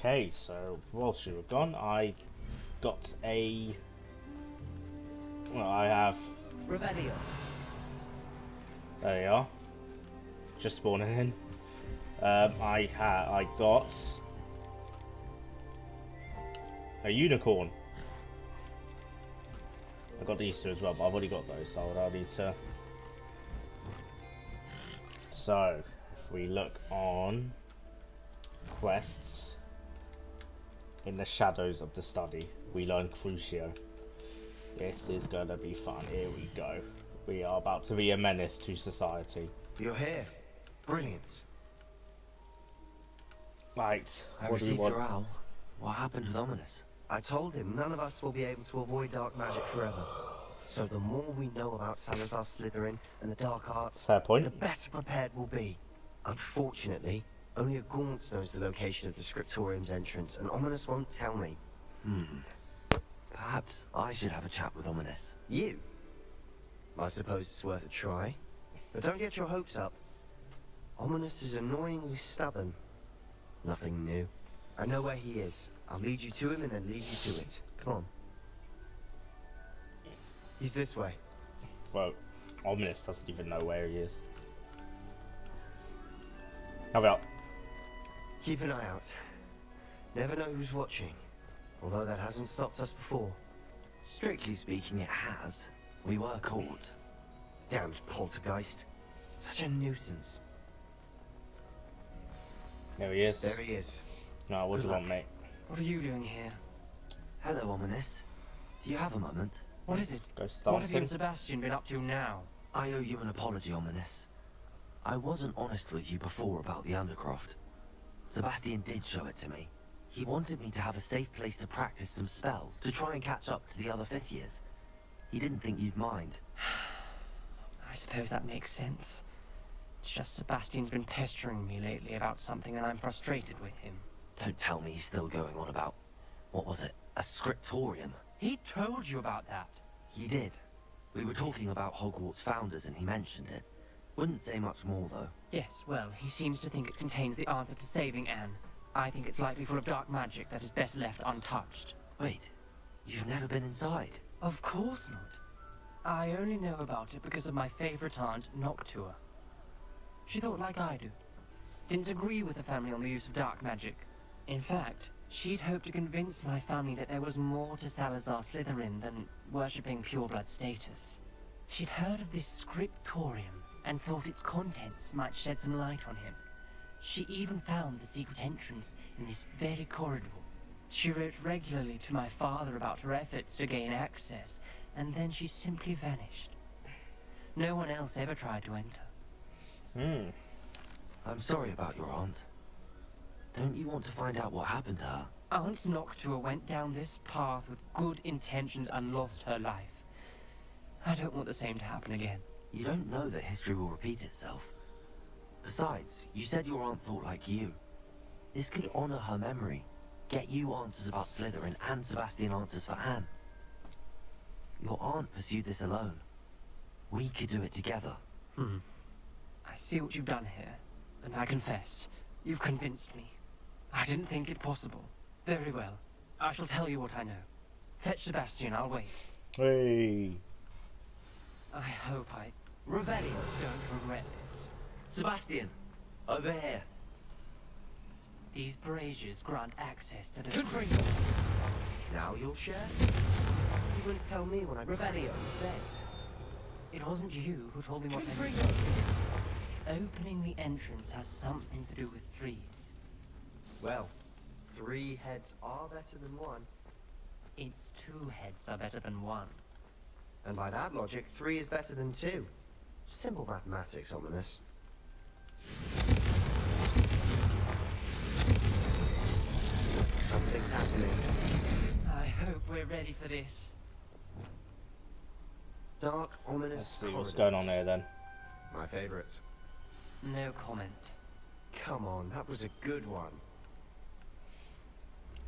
Okay, so whilst you were gone, I got a. Well, I have. Revelio. There you are. Just spawning in. I got a unicorn. I got these two as well, but I've already got those, so I'll need to. So, if we look on quests, in the shadows of the study, we learn CRUCCIO. This is gonna be fun. Here we go. We are about to be a menace to society. You're here. Brilliant. Right. I What do we received want? your owl. What happened with Ominous? I told him none of us will be able to avoid dark magic forever. So the more we know about Salazar Slytherin and the dark arts, Fair point. the better prepared we'll be. Unfortunately, only a Gaunt's knows the location of the Scriptorium's entrance, and Ominous won't tell me. Perhaps I should have a chat with Ominous. You? I suppose it's worth a try. But don't get your hopes up. Ominous is annoyingly stubborn. Nothing new. I know where he is. I'll lead you to him and then lead you to it. Come on. He's this way. Well, Ominous doesn't even know where he is. How about? Keep an eye out. Never know who's watching. Although that hasn't stopped us before. Strictly speaking, it has. We were caught. Damned poltergeist. Such a nuisance. There he is. There he is. No, what do you Good want, mate? What are you doing here? Hello, Ominous. Do you have a moment? What is it? Go What have you and starting. Sebastian been up to now? I owe you an apology, Ominous. I wasn't honest with you before about the Undercroft. Sebastian did show it to me. He wanted me to have a safe place to practice some spells, to try and catch up to the other fifth years. He didn't think you'd mind. I suppose that makes sense. It's just Sebastian's been pestering me lately about something and I'm frustrated with him. Don't tell me he's still going on about, what was it, a scriptorium? He told you about that. He did. We were talking about Hogwarts founders and he mentioned it. Wouldn't say much more though. Yes, well, he seems to think it contains the answer to saving Anne. I think it's likely full of dark magic that is best left untouched. Wait, you've never been inside? Of course not. I only know about it because of my favorite aunt, Noctua. She thought like I do. Didn't agree with the family on the use of dark magic. In fact, she'd hoped to convince my family that there was more to Salazar Slytherin than worshipping pureblood status. She'd heard of this scriptorium and thought its contents might shed some light on him. She even found the secret entrance in this very corridor. She wrote regularly to my father about her efforts to gain access, and then she simply vanished. No one else ever tried to enter. I'm sorry about your aunt. Don't you want to find out what happened to her? Aunt Noctua went down this path with good intentions and lost her life. I don't want the same to happen again. You don't know that history will repeat itself. Besides, you said your aunt thought like you. This could honor her memory. Get you answers about Slytherin and Sebastian answers for Anne. Your aunt pursued this alone. We could do it together. I see what you've done here, and I confess, you've convinced me. I didn't think it possible. Very well. I shall tell you what I know. Fetch Sebastian, I'll wait. Hey. I hope I Revelio! don't regret this. Sebastian! Over here! These braziers grant access to the Confringo! Now you'll share? You wouldn't tell me when I Revelio. begged. It wasn't you who told me what I Confringo! Opening the entrance has something to do with threes. Well, 3 heads are better than 1. Its 2 heads are better than 1. And by that logic, 3 is better than 2. Simple mathematics, Ominous. Something's happening. I hope we're ready for this. Dark, ominous Let's see what's going on there then. My favourites. No comment. Come on, that was a good one.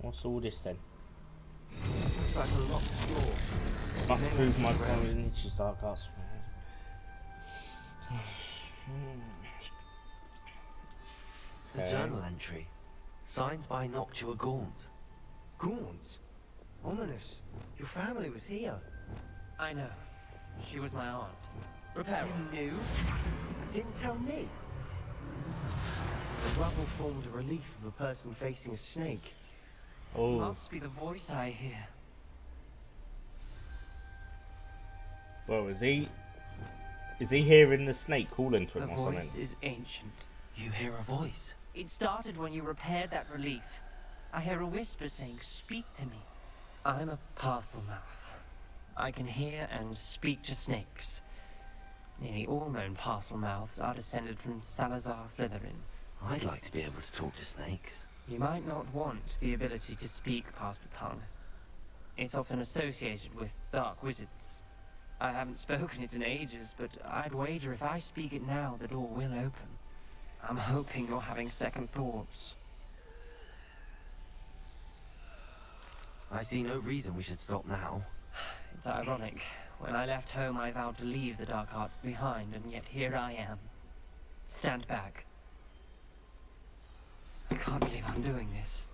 What's all this then? Looks like a locked floor. Must prove my point in each dark arts. A Okay. journal entry. Signed by Noctua Gaunt. Gaunt? Ominous. Your family was here. I know. She was my aunt. Reparo. You knew? Didn't tell me. The rubble formed a relief of a person facing a snake. Oh, Must be the voice I hear. well, is he hearing the snake calling to The him or voice something? is ancient. You hear a voice. It started when you repaired that relief. I hear a whisper saying, "Speak to me." I'm a parcel mouth. I can hear and speak to snakes. Nearly all known parcel mouths are descended from Salazar Slytherin. I'd like to be able to talk to snakes. You might not want the ability to speak past the tongue. It's often associated with dark wizards. I haven't spoken it in ages, but I'd wager if I speak it now, the door will open. I'm hoping you're having second thoughts. I see no reason we should stop now. It's ironic. When I left home, I vowed to leave the dark arts behind, and yet here I am. Stand back. I can't believe I'm doing this.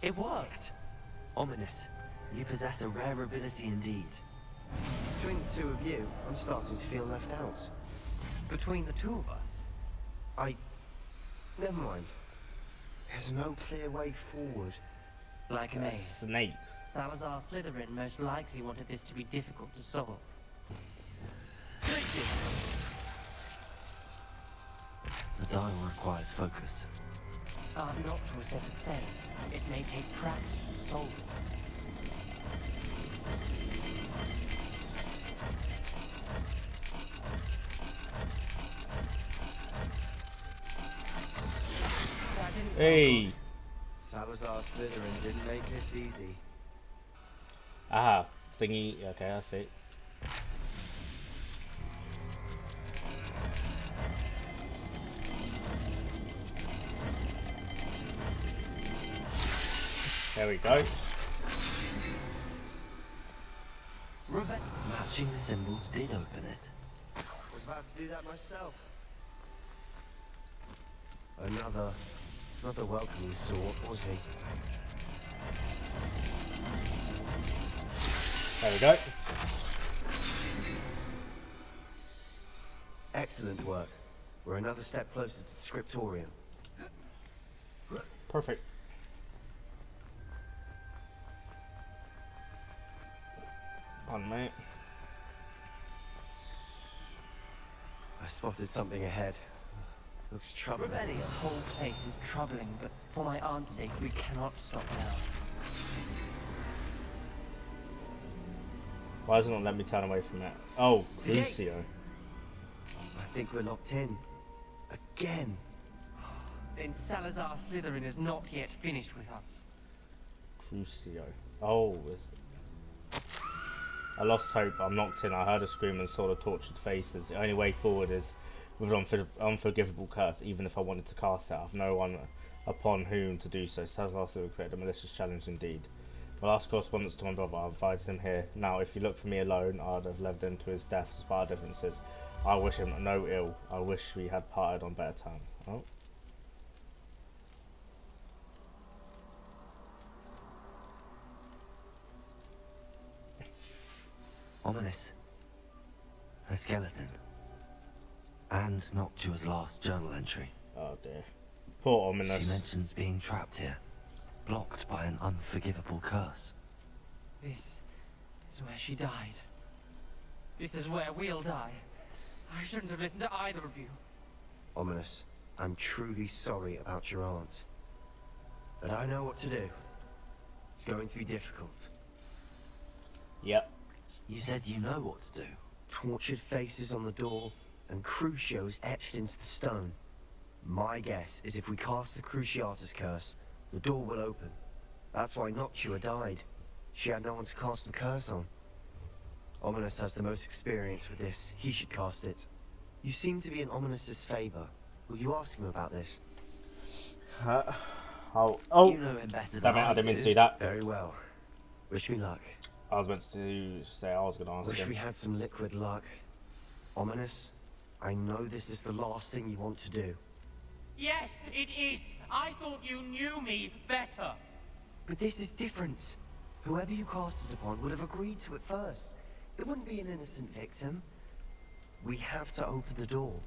It worked! Ominous. You possess a rare ability indeed. Between the two of you, I'm starting to feel left out. Between the two of us, Never mind. There's no clear way forward. like a A maze. snake. Salazar Slytherin most likely wanted this to be difficult to solve. The dial requires focus. Our doctor said the same. It may take practice to solve it. That didn't sound Hey. Salazar Slytherin didn't make this easy. Ah, thingy. Okay, I see. There we go. Matching the symbols did open it. I was about to do that myself. Another welcoming sword, was he? There we go. Excellent work. We're another step closer to the scriptorium. Perfect. Pardon, mate. I spotted something ahead. Looks troubling. This whole place is troubling, but for my aunt's sake, we cannot stop now. Why does it not let me turn away from it? Oh, The gate. CRUCCIO. I think we're locked in. Again. Then Salazar Slytherin is not yet finished with us. CRUCCIO. Oh, I lost hope. I'm knocked in. I heard a scream and saw the tortured faces. The only way forward is with an unforgivable curse. Even if I wanted to cast it, I have no one upon whom to do so. Salazar Slytherin created a malicious challenge indeed. My last correspondence to my brother, I invited him here. Now, if you look for me alone, I'd have led him to his death despite our differences. I wish him no ill. I wish we had parted on better terms. Oh. Ominous. A skeleton. And Noctua's last journal entry. Oh dear. Poor She Ominous. mentions being trapped here, blocked by an unforgivable curse. This is where she died. This is where we'll die. I shouldn't have listened to either of you. Ominous, I'm truly sorry about your aunt. But I know what to do. It's going to be difficult. Yep. You said you know what to do. Tortured faces on the door, and Cruccio's etched into the stone. My guess is if we cast the Cruciatus curse, the door will open. That's why Noctua died. She had no one to cast the curse on. Ominous has the most experience with this. He should cast it. You seem to be in Ominous's favor. Will you ask him about this? Oh. You know him better Damn than it, I didn't mean do. to do that. Very well. Wish me luck. I was meant to say I was going to ask Wish him. we had some liquid luck. Ominous, I know this is the last thing you want to do. Yes, it is. I thought you knew me better. But this is different. Whoever you cast it upon would have agreed to it first. It wouldn't be an innocent victim. We have to open the door.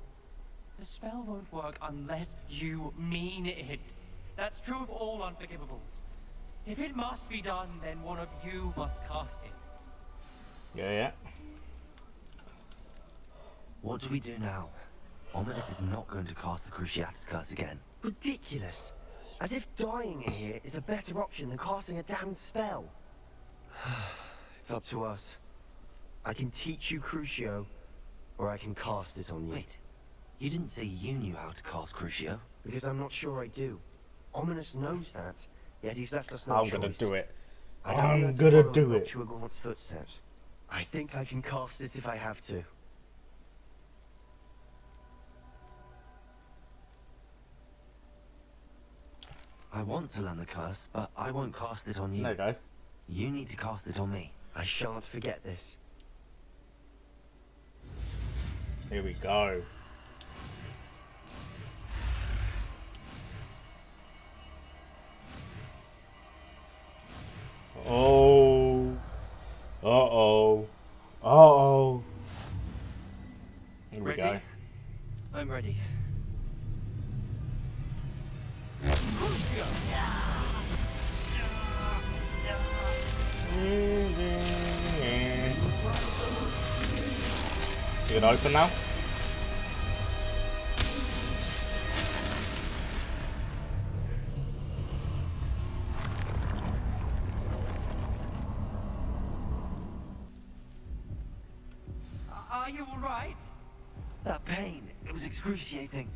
The spell won't work unless you mean it. That's true of all unforgivables. If it must be done, then one of you must cast it. Yeah. What do we do now? Ominous is not going to cast the Cruciatus curse again. Ridiculous. As if dying in here is a better option than casting a damned spell. It's up to us. I can teach you Cruccio, or I can cast it on you. Wait, you didn't say you knew how to cast Crucio? Because I'm not sure I do. Ominous knows that, yet he's left us no I'm choice. gonna do it. I don't I'm need to gonna follow do it. Hogwarts' footsteps. I think I can cast it if I have to. I want to learn the curse, but I won't cast it on you. There you go. You need to cast it on me. I shan't forget this. Here we go. Oh. Uh-oh. Uh-oh. Here we Ready? go. I'm ready. You gonna open now? Are you all right? That pain, it was excruciating.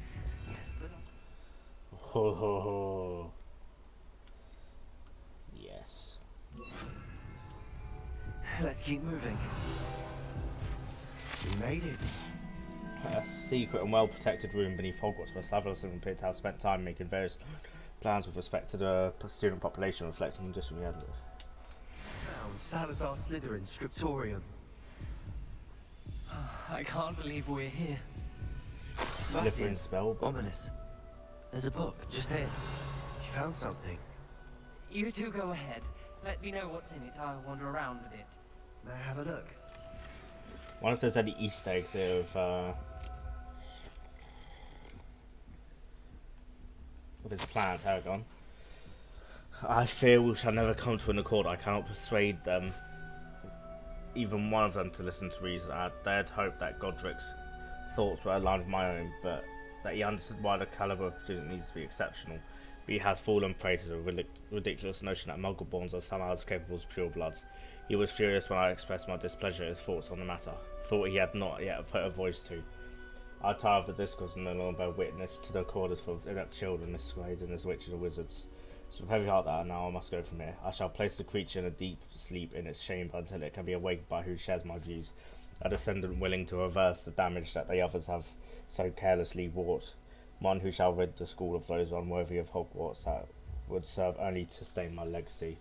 Ho ho ho. Yes. Let's keep moving. We made it. A secret and well-protected room beneath Hogwarts where Severus and Pitt have spent time making various plans with respect to the student population, reflecting on just what we had. Now, Salazar Slytherin's scriptorium. I can't believe we're here. Slytherin spell. Ominous. There's a book, just here. You found something. You two go ahead. Let me know what's in it. I'll wander around a bit. May I have a look? Wonder if there's any Easter eggs here of his plans. How gone? I fear we shall never come to an accord. I cannot persuade them, even one of them, to listen to reason. I dared hope that Godric's thoughts were aligned with my own, but that he understood why the caliber of student needs to be exceptional. But he has fallen prey to the ridiculous notion that Muggle-borns are somehow as capable as purebloods. He was furious when I expressed my displeasure at his thoughts on the matter, thought he had not yet put a voice to. I tire of the discourse and no longer bear witness to the quarters for inept children masquerading as witches or wizards. So with heavy heart that now I must go from here. I shall place the creature in a deep sleep in its chamber until it can be awakened by who shares my views, a descendant willing to reverse the damage that the others have so carelessly wrought, one who shall rid the school of those unworthy of Hogwarts that would serve only to stain my legacy.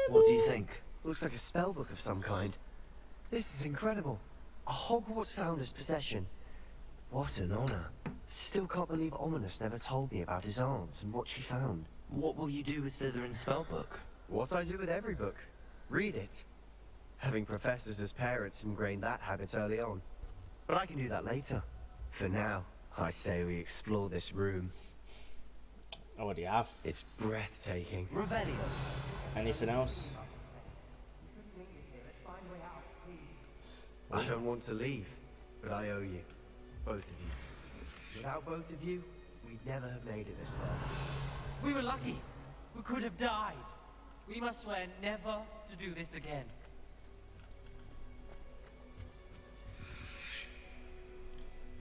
What do you think? Looks like a spellbook of some kind. This is incredible. A Hogwarts founder's possession. What an honor. Still can't believe Ominous never told me about his aunt and what she found. What will you do with Slytherin's spellbook? What I do with every book. Read it. Having professors as parents ingrained that habit early on. But I can do that later. For now, I say we explore this room. Oh, what do you have? It's breathtaking. Revelio. Anything else? I don't want to leave, but I owe you. Both of you. Without both of you, we'd never have made it this far. We were lucky. We could have died. We must swear never to do this again.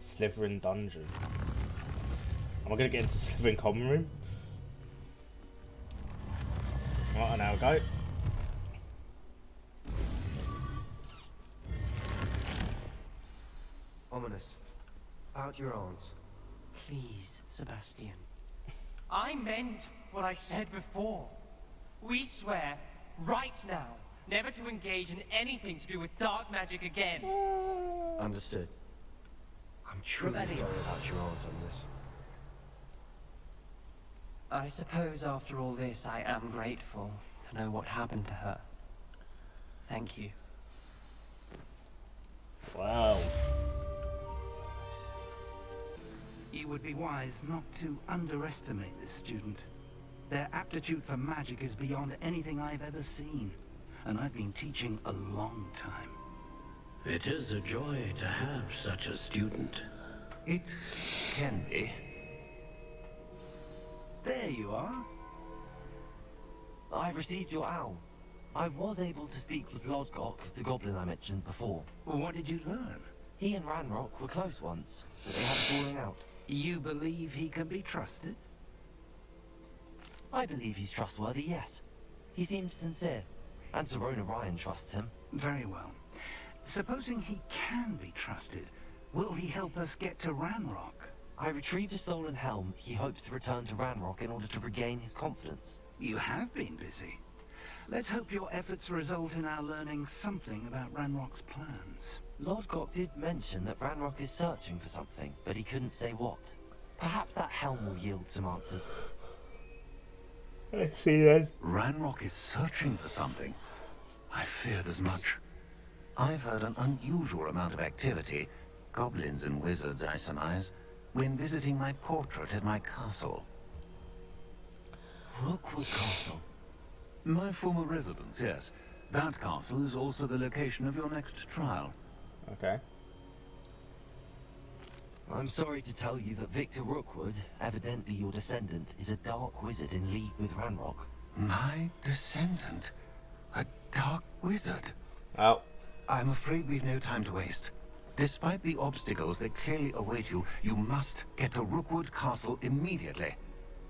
Slytherin dungeon. Am I gonna get into Slytherin common room? Right, and now go. Ominous. About your aunt. Please, Sebastian. I meant what I said before. We swear, right now, never to engage in anything to do with dark magic again. Understood. I'm truly Revelio. sorry about your aunt on this. I suppose after all this, I am grateful to know what happened to her. Thank you. Wow. You would be wise not to underestimate this student. Their aptitude for magic is beyond anything I've ever seen, and I've been teaching a long time. It is a joy to have such a student. It can be. There you are. I received your owl. I was able to speak with Lodgok, the goblin I mentioned before. What did you learn? He and Ranrock were close once, but they had a falling out. You believe he can be trusted? I believe he's trustworthy, yes. He seemed sincere, and Serona Ryan trusts him. Very well. Supposing he can be trusted, will he help us get to Ranrock? I retrieved a stolen helm. He hopes to return to Ranrock in order to regain his confidence. You have been busy. Let's hope your efforts result in our learning something about Ranrock's plans. Lodgok did mention that Ranrock is searching for something, but he couldn't say what. Perhaps that helm will yield some answers. I see then. Ranrock is searching for something. I feared as much. I've heard an unusual amount of activity, goblins and wizards, I surmise, when visiting my portrait at my castle. Rookwood Castle. My former residence, yes. That castle is also the location of your next trial. Okay. I'm sorry to tell you that Victor Rookwood, evidently your descendant, is a dark wizard in league with Ranrock. My descendant? A dark wizard? Oh. I'm afraid we've no time to waste. Despite the obstacles that clearly await you, you must get to Rookwood Castle immediately.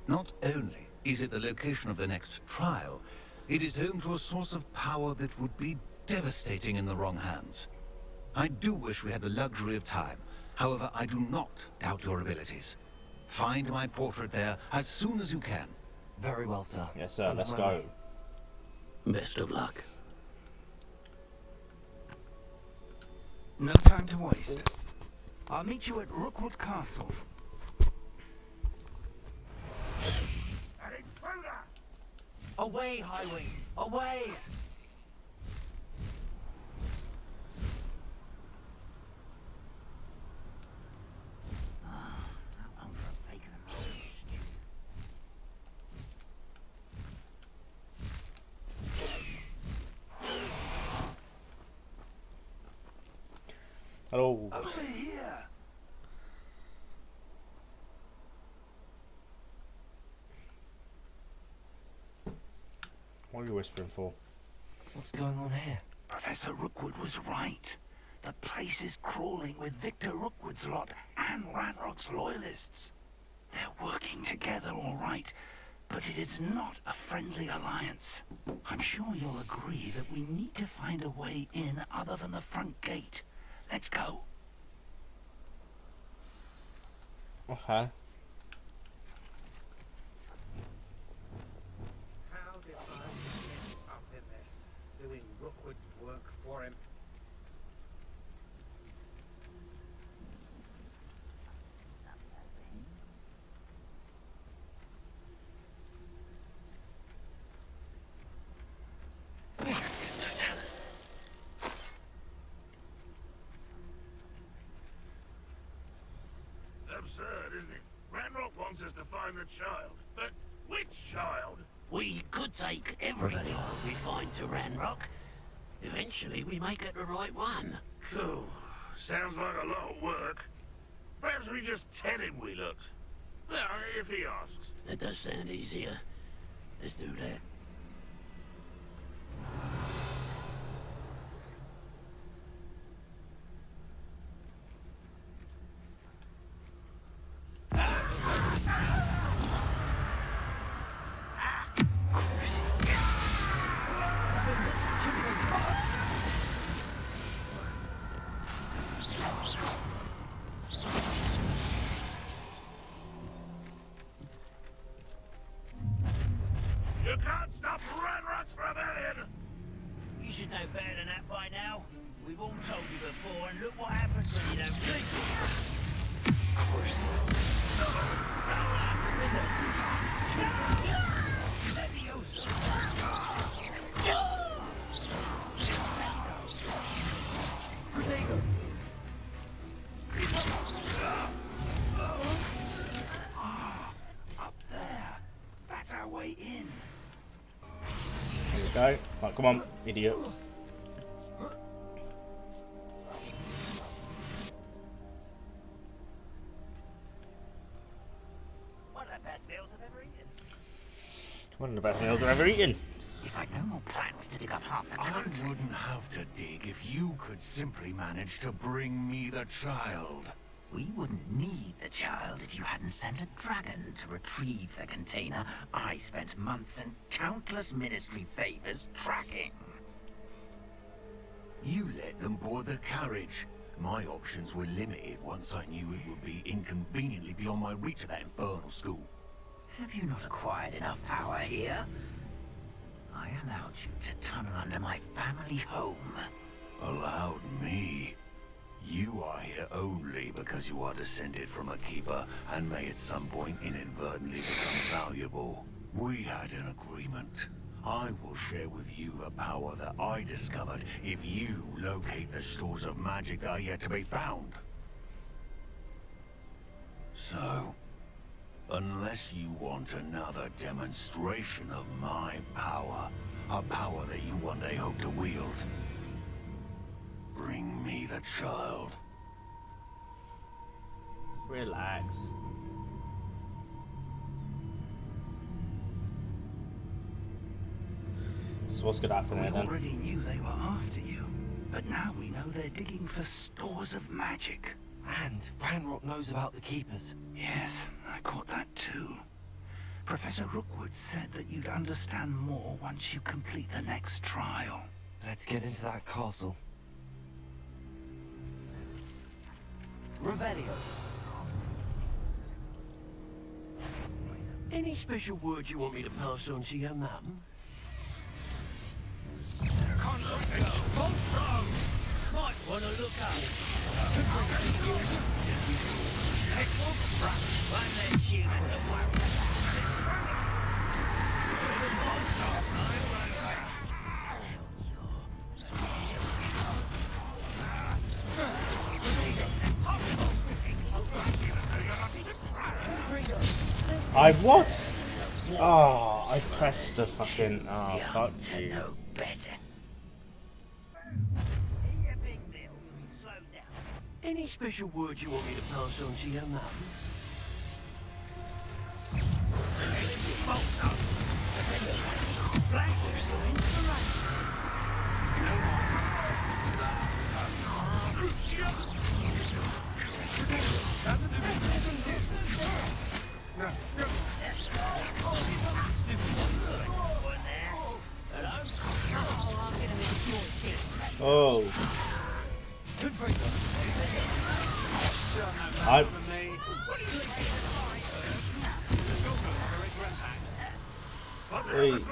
Not only is it the location of the next trial, it is home to a source of power that would be devastating in the wrong hands. I do wish we had the luxury of time. However, I do not doubt your abilities. Find my portrait there as soon as you can. Very well, sir. Yes, sir. I'm Let's on my go. way. Best of luck. No time to waste. I'll meet you at Rookwood Castle. Away, Highwing! Away! Hello. Over here! What are you whispering for? What's going on here? Professor Rookwood was right. The place is crawling with Victor Rookwood's lot and Ranrock's loyalists. They're working together, all right, but it is not a friendly alliance. I'm sure you'll agree that we need to find a way in other than the front gate. Let's go. Okay. How did I get up in there, doing Rookwood's work for him? Absurd, isn't it? Ranrock wants us to find the child. But which child? We could take every child we find to Ranrock. Eventually we may get the right one. Cool. Sounds like a lot of work. Perhaps we just tell him we looked. Well, if he asks. That does sound easier. Let's do that. You can't stop Ranrock's rebellion! You should know better than that by now. We've all told you before, and look what happens when you don't listen. Crucio. Up there. That's our way in. There we go. Right, come on, idiot. One of the best meals I've ever eaten. One of the best meals I've ever eaten. If I'd no more plans to dig up half the I country. wouldn't have to dig if you could simply manage to bring me the child. We wouldn't need the child if you hadn't sent a dragon to retrieve the container I spent months and countless ministry favors tracking. You let them board the carriage. My options were limited once I knew it would be inconveniently beyond my reach at that infernal school. Have you not acquired enough power here? I allowed you to tunnel under my family home. Allowed me? You are here only because you are descended from a keeper and may at some point inadvertently become valuable. We had an agreement. I will share with you the power that I discovered if you locate the stores of magic that are yet to be found. So, unless you want another demonstration of my power, a power that you one day hope to wield, bring me the child. Relax. So what's gonna happen We there then? already knew they were after you, but now we know they're digging for stores of magic. And Ranrock knows about the Keepers. Yes, I caught that too. Professor Rookwood said that you'd understand more once you complete the next trial. Let's get into that castle. Revelio. Any special words you want me to pass on to your mum? Might want to look up. One less human to worry I what? Oh, I pressed the fucking. Oh, fuck To you. know better. Here, Big Bill. Slow down. Any special words you want me to pass on to your mum? Oh. I. Wait.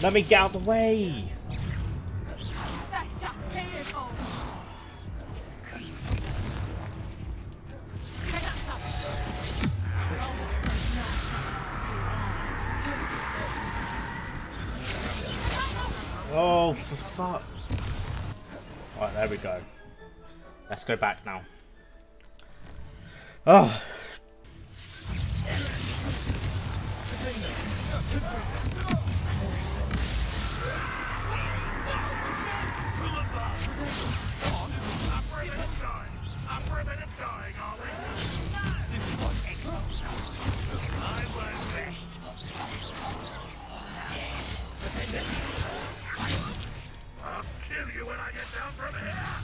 Let me get out of the way. That's just beautiful. Oh, for fuck. Right, there we go. Let's go back now. Oh. I'll kill you when I get down from here.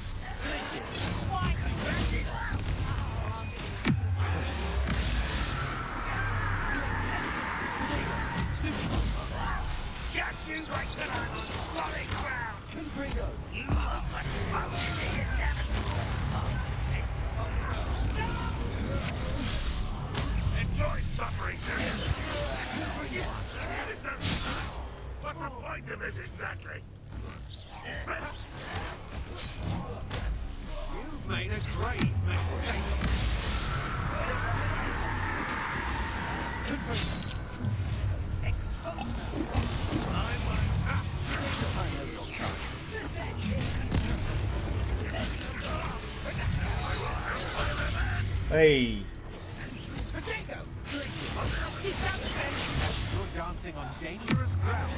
Seems like tonight on solid ground. Confringo! You are but motion the inevitable. Enjoy suffering, do you? What's the point of this exactly? You've made a grave mistake. Hey. You're dancing on dangerous ground.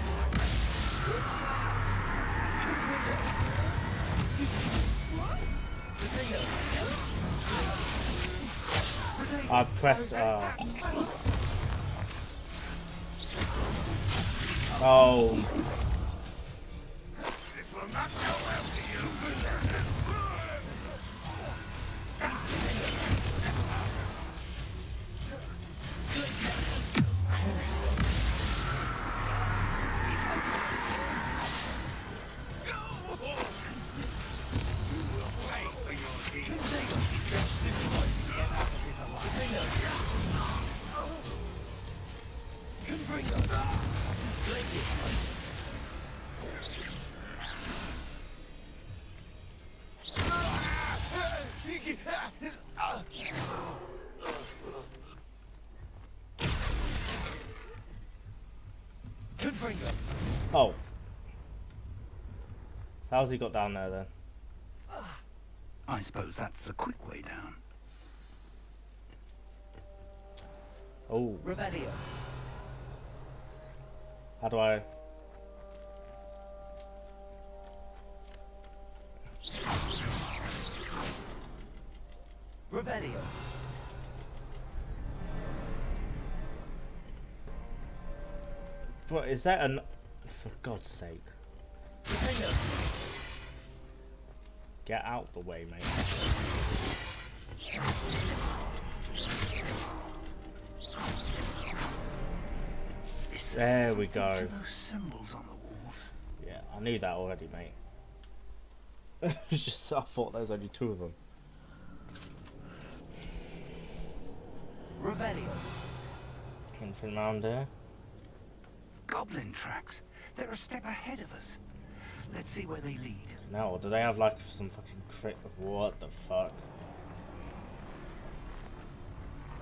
I press oh. This will not go well for you. Oh. So how's he got down there then? I suppose that's the quick way down. Oh. Revelio. How do I? Revelio. Bro, is that an? For God's sake! Get out the way, mate. There we go. To those symbols on the walls. Yeah, I knew that already, mate. It's just I thought there was only two of them. Revelio. Anything around here? Goblin tracks. They're a step ahead of us. Let's see where they lead. No, do they have like some fucking trick? What the fuck?